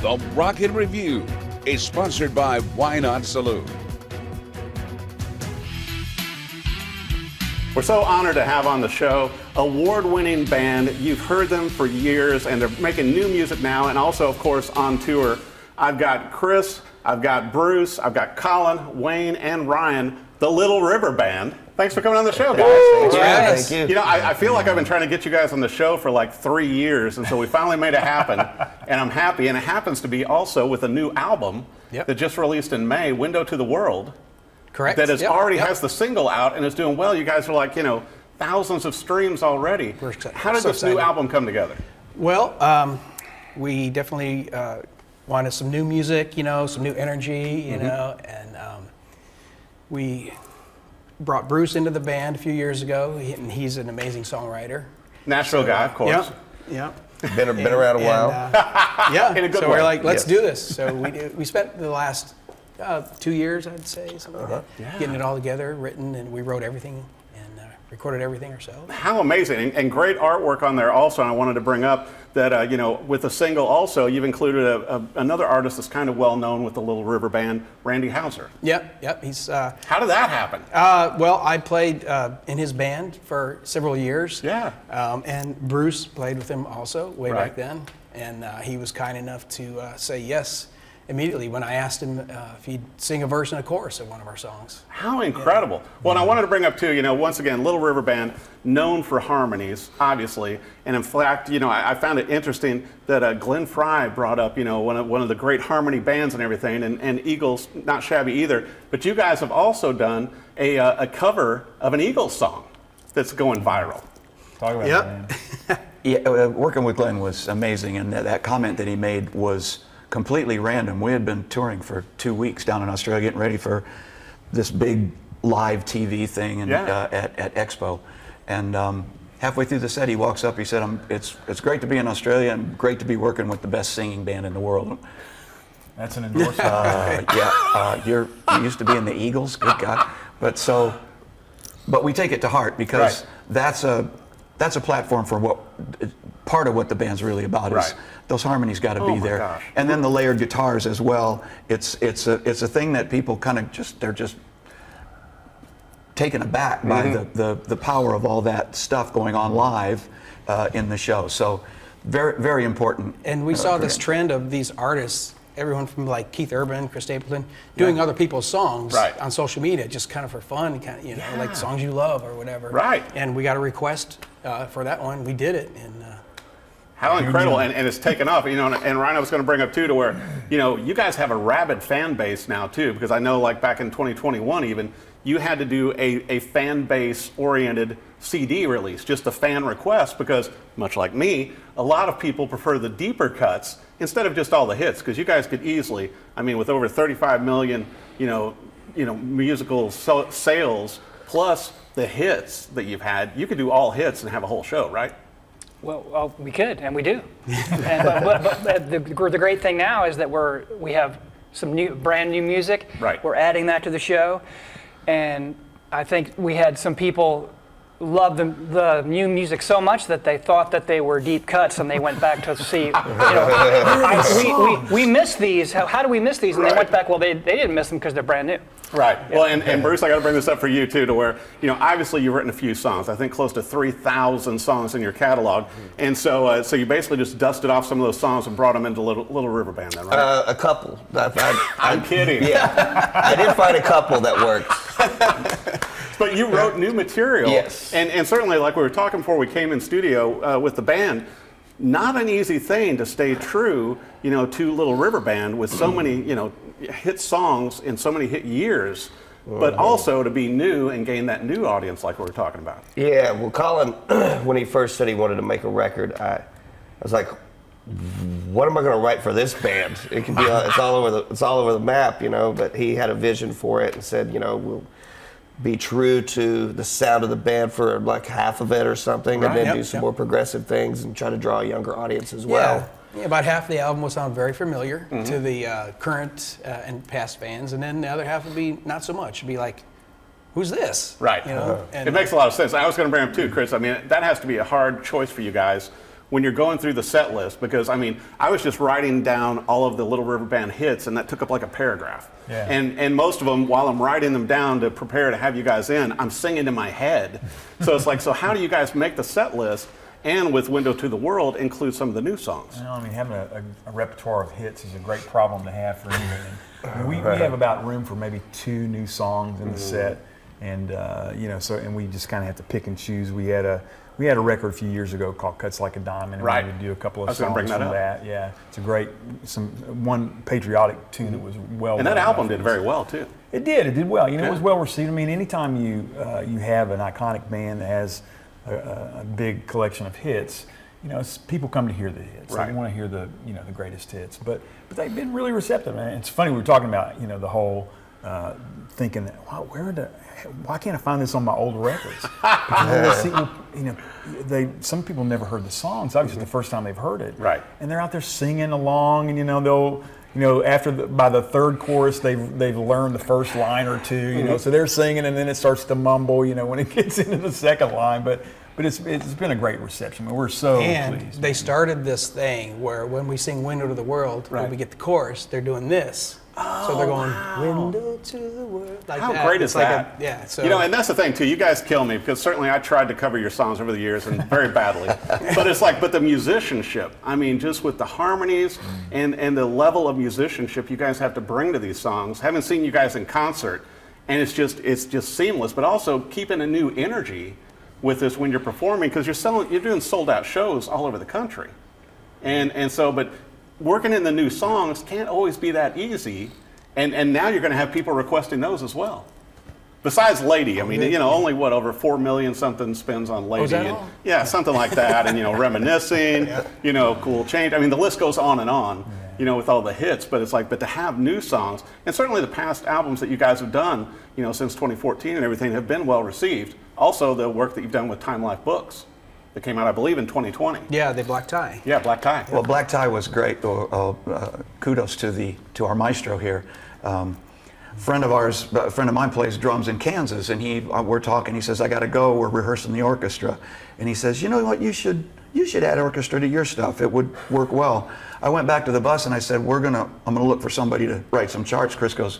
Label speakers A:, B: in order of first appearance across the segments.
A: The Rocket Review is sponsored by Why Not Saloon.
B: We're so honored to have on the show award-winning band. You've heard them for years, and they're making new music now, and also, of course, on tour. I've got Chris, I've got Bruce, I've got Colin, Wayne, and Ryan, the Little River Band. Thanks for coming on the show, guys.
C: Thanks for
D: having
C: us.
D: us.
B: You know, I feel like I've been trying to get you guys on the show for like 3 years, and so we finally made it happen, and I'm happy. And it happens to be also with a new album that just released in May, Window to the World.
C: Correct.
B: That is already has the single out and is doing well. You guys are like, you know, thousands of streams already. How did this new album come together?
C: Well, we definitely wanted some new music, you know, some new energy, you know, and we brought Bruce into the band a few years ago, and he's an amazing songwriter.
B: Nashville guy, of course.
C: Yeah.
D: Been around a while.
C: Yeah.
B: In a good
C: so
B: way.
C: we're like, let's do this. So we spent the last 2 years, I'd say, something like that, getting it all together, written, and we wrote everything and recorded everything ourselves.
B: How amazing, and great artwork on there also. And I wanted to bring up that, you know, with the single also, you've included another artist that's kind of well known with the Little River Band, Randy Houser.
C: Yep. He's.
B: How did that happen?
C: Well, I played in his band for several years.
B: Yeah.
C: And Bruce played with him also way back then, and he was kind enough to say yes immediately when I asked him if he'd sing a verse and a chorus of one of our songs.
B: How incredible. Well, and I wanted to bring up too, you know, once again, Little River Band, known for harmonies, obviously. And in fact, you know, I found it interesting that Glenn Frey brought up, you know, one of the great harmony bands and everything, and Eagles, not shabby either. But you guys have also done a cover of an Eagles song that's going viral.
E: Talk about it, man.
F: Yeah, working with Glenn was amazing, and that comment that he made was completely random. We had been touring for 2 weeks down in Australia, getting ready for this big live TV thing at Expo. And halfway through the set, he walks up. He said, "It's great to be in Australia and great to be working with the best singing band in the world."
E: That's an endorsement.
F: You used to be in the Eagles. Good God! But we take it to heart because that's a platform for part of what the band's really about is those harmonies got to be there.
B: Gosh.
F: And then the layered guitars as well. It's a thing that people kind of they're just taken aback by the power of all that stuff going on live in the show. So very, very important.
C: And we saw this trend of these artists, everyone from like Keith Urban, Chris Stapleton, doing other people's songs on social media, just kind of for fun, kind of, you know, like songs you love or whatever.
B: Right.
C: And we got a request for that one. We did it. And
B: how incredible, and it's taken off, you know, and Ryan, I was going to bring up too, to where, you know, you guys have a rabid fan base now too, because I know like back in 2021 even, you had to do a fan base oriented CD release, just a fan request, because much like me, a lot of people prefer the deeper cuts instead of just all the hits, because you guys could easily, I mean, with over 35 million, you know, musical sales, plus the hits that you've had, you could do all hits and have a whole show, right?
G: Well, we could, and we do. But the great thing now is that we have some brand new music.
B: Right.
G: We're adding that to the show, and I think we had some people love the new music so much that they thought that they were deep cuts, and they went back to see. You know, we missed these. How do we miss these? And they went back. Well, they didn't miss them because they're brand new.
B: Right. Well, and Bruce, I got to bring this up for you too, to where, you know, obviously you've written a few songs. I think close to 3,000 songs in your catalog, and so you basically just dusted off some of those songs and brought them into Little River Band, then, right?
D: A couple.
B: I'm kidding.
D: Yeah, I did find a couple that worked.
B: But you wrote new material.
D: Yes.
B: And certainly, like we were talking before we came in studio with the band, not an easy thing to stay true, you know, to Little River Band with so many, you know, hit songs in so many hit years, but also to be new and gain that new audience like we were talking about.
D: Yeah, well, Colin, when he first said he wanted to make a record, I was like, what am I going to write for this band? It can be, it's all over the map, you know. But he had a vision for it and said, you know, we'll be true to the sound of the band for like half of it or something, and then do some more progressive things and try to draw a younger audience as well.
C: Yeah, about half the album will sound very familiar to the current and past fans, and then the other half will be not so much. It'll be like, who's this?
B: Right.
C: You know? And
B: it makes a lot of sense. I was going to bring up too, Chris. I mean, that has to be a hard choice for you guys when you're going through the set list, because I mean, I was just writing down all of the Little River Band hits, and that took up like a paragraph.
E: Yeah.
B: And most of them, while I'm writing them down to prepare to have you guys in, I'm singing in my head. So it's like, so how do you guys make the set list, and with Window to the World, include some of the new songs?
E: You know, I mean, having a repertoire of hits is a great problem to have for anyone. I mean, we have about room for maybe 2 new songs in the set, and you know, so and we just kind of have to pick and choose. We had a record a few years ago called "Cuts Like a Diamond," and
B: Right.
E: we would do a couple of
B: I was gonna
E: songs
B: bring that
E: from
B: up.
E: that. Yeah, it's a great one patriotic tune that was well.
B: And that
E: done.
B: album did very well too.
E: It did. It did well. You know, it was
B: Yeah.
E: well received. I mean, anytime you have an iconic band that has a big collection of hits, you know, people come to hear the hits.
B: Right.
E: They want to hear the greatest hits. But they've been really receptive. And it's funny, we were talking about the whole thinking that why can't I find this on my old records? Some people never heard the songs. Obviously, the first time they've heard it.
B: Right.
E: And they're out there singing along, and they'll. By the third chorus, they've learned the first line or two. So they're singing, and then it starts to mumble. When it gets into the second line, but it's been a great reception. I mean, we're so pleased.
C: They started this thing where when we sing "Window to the World," when we get the chorus, they're doing this. So they're going "Window to the World." Like
B: How
C: that.
B: great
C: It's
B: is
C: like
B: that?
C: yeah. So
B: And that's the thing too. You guys kill me because certainly I tried to cover your songs over the years and very badly. But it's like, but the musicianship. I mean, just with the harmonies and the level of musicianship you guys have to bring to these songs. Haven't seen you guys in concert, and it's just seamless. But also keeping a new energy with this when you're performing, because you're doing sold out shows all over the country, and so but. Working in the new songs can't always be that easy, and now you're going to have people requesting those as well. Besides Lady, I mean, only over 4 million something spends on Lady,
C: is that
B: and
C: all?
B: yeah, something like that, and Reminiscing, Cool Change. I mean, the list goes on and on, with all the hits. But it's like, but to have new songs, and certainly the past albums that you guys have done, since 2014 and everything, have been well received. Also, the work that you've done with Time Life Books. That came out, I believe, in 2020.
C: yeah, they Black Tie.
B: Yeah, Black Tie.
F: Well, Black Tie was great. Kudos to our maestro here. Friend of mine plays drums in Kansas, and we're talking. He says, "I got to go. We're rehearsing the orchestra," and he says, "You know what? You should add orchestra to your stuff. It would work well." I went back to the bus and I said, "I'm gonna look for somebody to write some charts." Chris goes,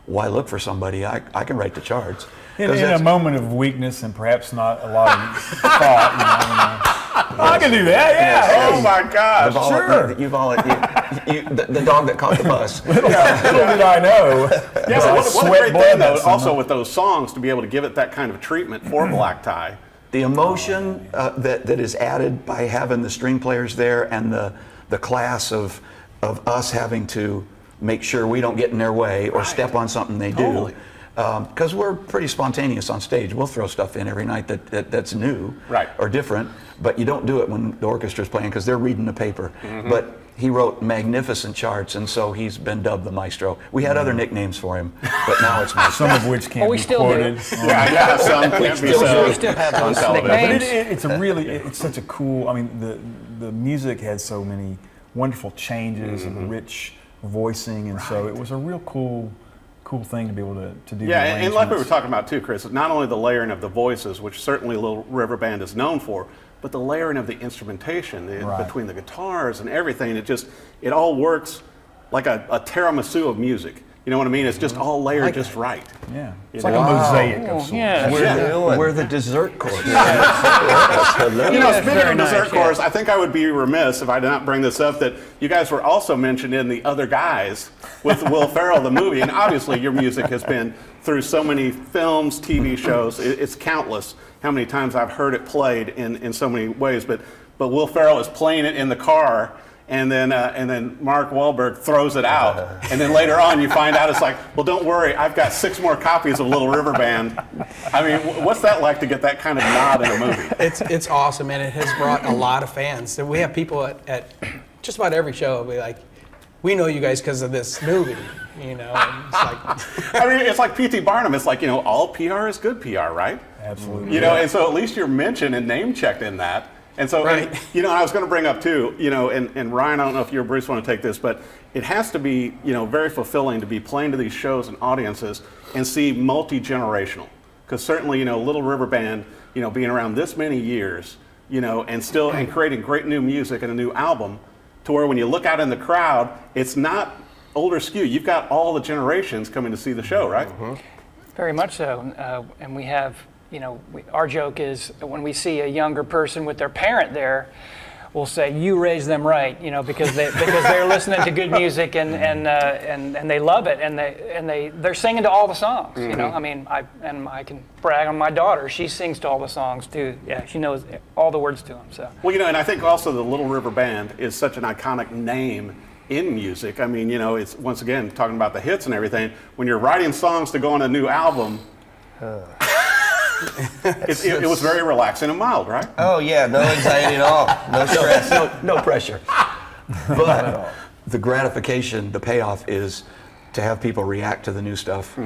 F: "Why look for somebody? I can write the charts."
E: In a moment of weakness and perhaps not a lot of thought, I can do that. Yeah.
B: Oh my gosh!
E: Sure.
F: The dog that caught the bus.
E: Little did I know.
B: Yeah, but what a
E: Sweat
B: great
E: blood
B: thing, though,
E: that's
B: also with those songs, to be able to give it that kind of treatment for Black Tie.
F: The emotion that is added by having the string players there, and the class of us having to make sure we don't get in their way or step on something they
B: Totally.
F: do. Because we're pretty spontaneous on stage. We'll throw stuff in every night that's new or different, but you don't do it when the orchestra's playing because they're reading the paper. But he wrote magnificent charts, and so he's been dubbed the maestro. We had other nicknames for him, but now it's maestro.
E: Some of which can't
G: we
E: be
G: still do.
E: quoted.
B: Yeah, some can't be
G: We
B: so
G: still have
B: on
G: those
B: television.
G: nicknames.
E: But it's such a cool. I mean, the music had so many wonderful changes and rich voicing, and so it was a real cool thing to be able to do.
B: Yeah,
E: the
B: and like we were
E: arrangements.
B: talking about too, Chris, not only the layering of the voices, which certainly Little River Band is known for, but the layering of the instrumentation between the guitars and everything. It all works like a tiramisu of music. You know what I mean? It's just all layered just right.
E: Yeah, it's
B: You
E: like
B: know?
E: a mosaic of sorts.
G: Yeah.
D: We're the dessert course.
B: Speaking
G: very
B: of
G: nice,
B: dessert
G: yeah.
B: course, I think I would be remiss if I did not bring this up, that you guys were also mentioned in The Other Guys with Will Ferrell, the movie. And obviously your music has been through so many films, TV shows. It's countless how many times I've heard it played in so many ways. But Will Ferrell is playing it in the car, and then Mark Wahlberg throws it out. And then later on you find out it's like, well, don't worry, I've got 6 more copies of Little River Band. I mean, what's that like to get that kind of nod in a movie?
C: It's awesome, and it has brought a lot of fans. So we have people at just about every show be like, "We know you guys because of this movie," And it's like,
B: I mean, it's like P.T. Barnum. It's like, all PR is good PR, right?
E: Absolutely.
B: And so at least you're mentioned and name checked in that. And so,
C: Right.
B: and I was going to bring up too, and Ryan, I don't know if you or Bruce want to take this, but it has to be, very fulfilling to be playing to these shows and audiences and see multi-generational. Because certainly, Little River Band, being around this many years, and creating great new music and a new album, to where when you look out in the crowd, it's not older skew. You've got all the generations coming to see the show, right?
G: Very much so. And we have, our joke is when we see a younger person with their parent there, we'll say, "You raised them right," because they're listening to good music and they love it, and they're singing to all the songs. I mean, I can brag on my daughter. She sings to all the songs too. Yeah, she knows all the words to them. So.
B: Well, and I think also the Little River Band is such an iconic name in music. I mean, it's once again talking about the hits and everything. When you're writing songs to go on a new album. It was very relaxing and mild, right?
D: Oh yeah, no anxiety at all, no stress,
F: no pressure. But the gratification, the payoff is to have people react to the new stuff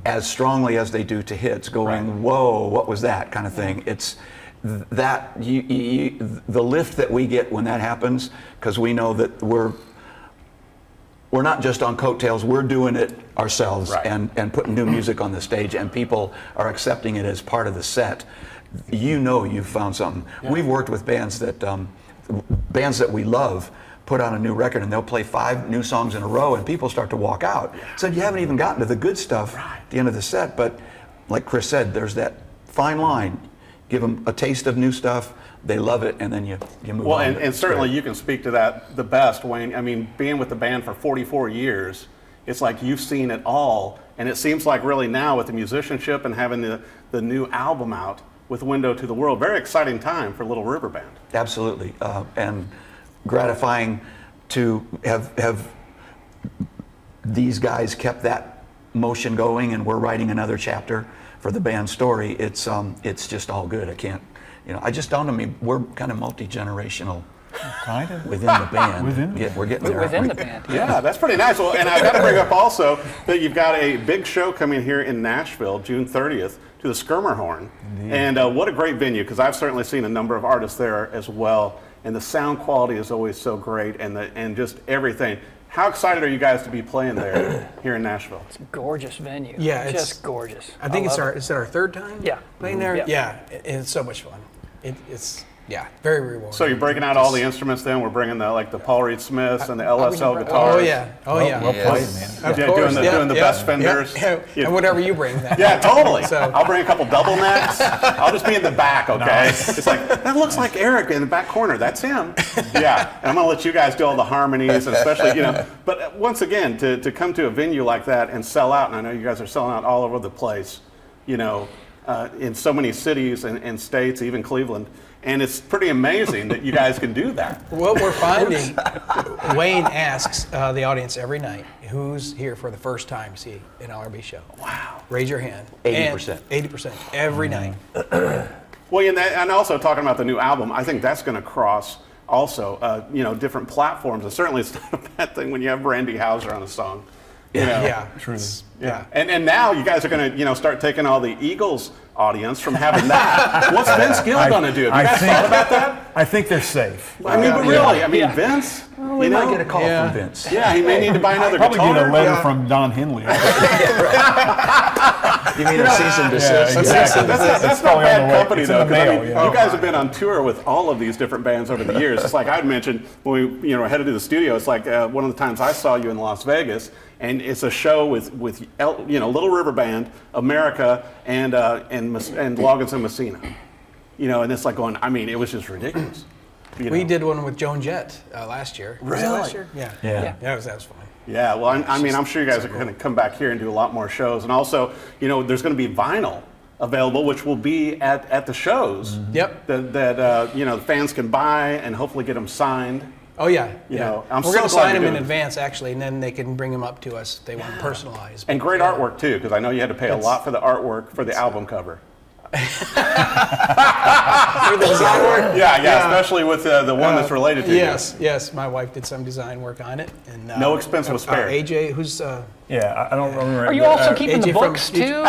F: as strongly as they do to hits, going, "Whoa, what was that?" kind of thing. It's that the lift that we get when that happens, because we know that we're not just on coattails, we're doing it ourselves and putting new music on the stage, and people are accepting it as part of the set. You've found something. Yeah. We've worked with bands that we love put on a new record, and they'll play 5 new songs in a row, and people start to walk out. So you haven't even gotten to the good stuff at the end of the set, but like Chris said, there's that fine line. Give them a taste of new stuff, they love it, and then you move on.
B: Well, and certainly you can speak to that the best, Wayne. I mean, being with the band for 44 years, it's like you've seen it all, and it seems like really now with the musicianship and having the new album out with Window to the World, very exciting time for Little River Band.
F: Absolutely, and gratifying to have these guys kept that motion going, and we're writing another chapter for the band story. It's just all good. I can't, I just dawned on me, we're kind of multi-generational.
E: Kind of
F: within the band. We're getting there.
G: Within the band.
B: Yeah, that's pretty nice. Well, and I've got to bring up also that you've got a big show coming here in Nashville, June 30th, to the Skirmerhorn. Indeed. And what a great venue, because I've certainly seen a number of artists there as well. And the sound quality is always so great, and just everything. How excited are you guys to be playing there here in Nashville?
G: It's a gorgeous venue.
C: Yeah, it's
G: just gorgeous.
C: I think is it our 3rd time?
G: Yeah.
C: Playing there?
G: Yeah.
C: It's so much fun. It's very rewarding.
B: So you're breaking out all the instruments then? We're bringing the Paul Reed Smiths and the LSL guitars.
C: Oh yeah.
E: Well played, man.
C: Of course.
B: Doing the best Fenders.
C: And whatever you bring.
B: Yeah, totally.
C: So
B: I'll bring a couple double necks. I'll just be in the back, okay? Nice. It's like, that looks like Eric in the back corner. That's him. Yeah. And I'm going to let you guys do all the harmonies, and especially, But once again, to come to a venue like that and sell out, and I know you guys are selling out all over the place, in so many cities and states, even Cleveland. And it's pretty amazing that you guys can do that.
C: What we're finding, Wayne asks the audience every night, who's here for the first time to see an LRB show? Wow. Raise your hand.
F: 80%.
C: 80% every night.
B: Well, and also talking about the new album, I think that's going to cross also, different platforms. And certainly it's not a bad thing when you have Randy Houser on a song.
C: Yeah.
E: Truly.
B: Yeah. And now you guys are going to, start taking all the Eagles audience from having that. What's Vince Gill going to do? Have you guys thought about that?
E: I think they're safe.
B: I mean, but really, Vince,
F: we might get a call from Vince.
B: Yeah, he may need to buy another
E: Probably
B: guitar.
E: get a letter from Don Henley.
F: You mean a cease and desist?
B: Exactly. That's not bad company, though.
E: Mail,
B: you guys have been on tour with all of these different bands over the years. It's like I'd mentioned when we headed to the studio. It's like one of the times I saw you in Las Vegas, and it's a show with Little River Band, America, and Loggins and Messina. And it's like going. I mean, it was just ridiculous.
C: We did one with Joan Jett last year.
B: Really?
C: Was it last year? Yeah. That was fun.
B: Yeah, well, I'm sure you guys are going to come back here and do a lot more shows. And also, there's going to be vinyl available, which will be at the shows.
C: Yep.
B: That the fans can buy and hopefully get them signed.
C: Oh, yeah.
B: I'm
C: We're
B: so
C: going to
B: glad
C: sign
B: you're
C: them in
B: doing
C: advance, actually, and then they can bring them up to us if they want personalized.
B: And great artwork, too, because I know you had to pay a lot for the artwork for the album cover.
C: For the design work?
B: Yeah, especially with the one that's related to you.
C: Yes. My wife did some design work on it. And
B: no expense was spared.
C: AJ, who's...
E: Yeah, I don't remember.
G: Are you also keeping
C: AJ
G: the books, too?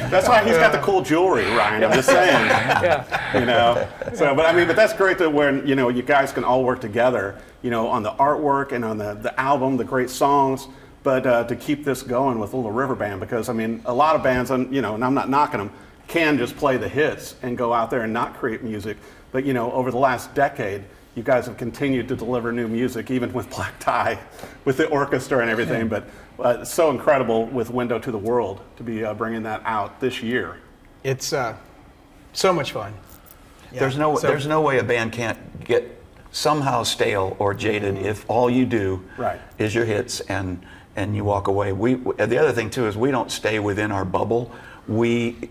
B: That's why he's got the cool jewelry, Ryan. I'm just saying.
G: Yeah.
B: So, but that's great that when you guys can all work together, on the artwork and on the album, the great songs. But to keep this going with Little River Band, because a lot of bands, and I'm not knocking them, can just play the hits and go out there and not create music. But over the last decade, you guys have continued to deliver new music, even with Black Tie, with the orchestra and everything. But it's so incredible with Window to the World to be bringing that out this year.
C: It's so much fun. Yeah.
F: There's no way a band can't get somehow stale or jaded if all you do is your hits and you walk away. The other thing too is we don't stay within our bubble. We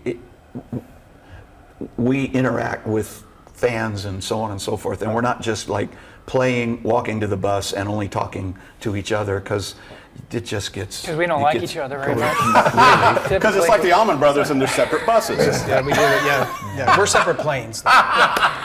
F: interact with fans and so on and so forth, and we're not just like playing, walking to the bus, and only talking to each other because it just gets.
G: Because we don't like each other very much.
B: Because it's like the Allman Brothers and their separate buses.
C: Yeah, we do it. Yeah. We're separate planes,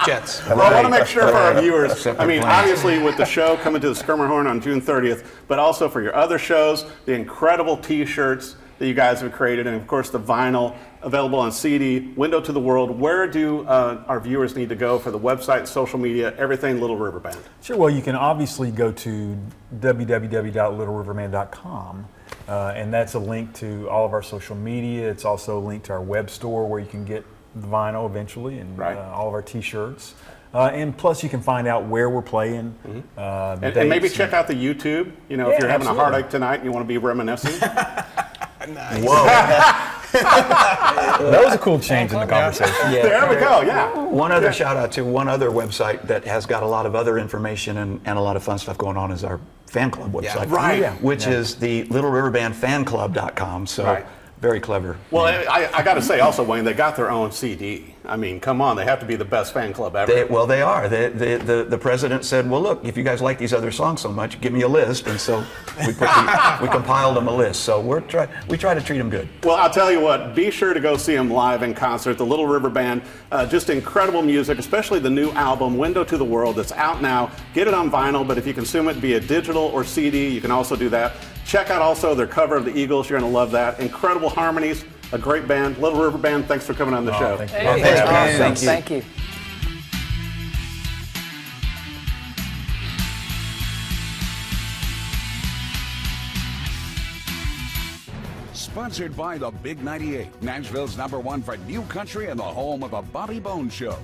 C: jets.
B: Well, I want to make sure for our viewers, obviously with the show coming to the Skirmerhorn on June 30th, but also for your other shows, the incredible T-shirts that you guys have created, and of course the vinyl available on CD, Window to the World. Where do our viewers need to go for the website, social media, everything Little River Band?
E: Sure, well, you can obviously go to www.littleriverband.com, and that's a link to all of our social media. It's also a link to our web store where you can get the vinyl eventually and all of our T-shirts. And plus, you can find out where we're playing.
B: And maybe check out the YouTube. If you're having a heartache tonight and you want to be reminiscing.
C: Nice.
E: Whoa. That was a cool change in the conversation.
B: Yeah. There we go,
F: One other shout out to one other website that has got a lot of other information and a lot of fun stuff going on is our fan club website. Which is the littleriverbandfanclub.com. So very clever.
B: Well, I got to say also, Wayne, they got their own CD. I mean, come on, they have to be the best fan club ever.
F: They are. The president said, well, look, if you guys like these other songs so much, give me a list. And so we compiled them a list. So we try to treat them good.
B: Well, I'll tell you what, be sure to go see them live in concert, the Little River Band. Just incredible music, especially the new album, Window to the World, that's out now. Get it on vinyl, but if you consume it via digital or CD, you can also do that. Check out also their cover of the Eagles. You're going to love that. Incredible harmonies, a great band. Little River Band, thanks for coming on the show.
E: Thank you.
G: Thank you.
A: Sponsored by the Big 98, Nashville's #1 for new country and the home of the Bobby Bones Show.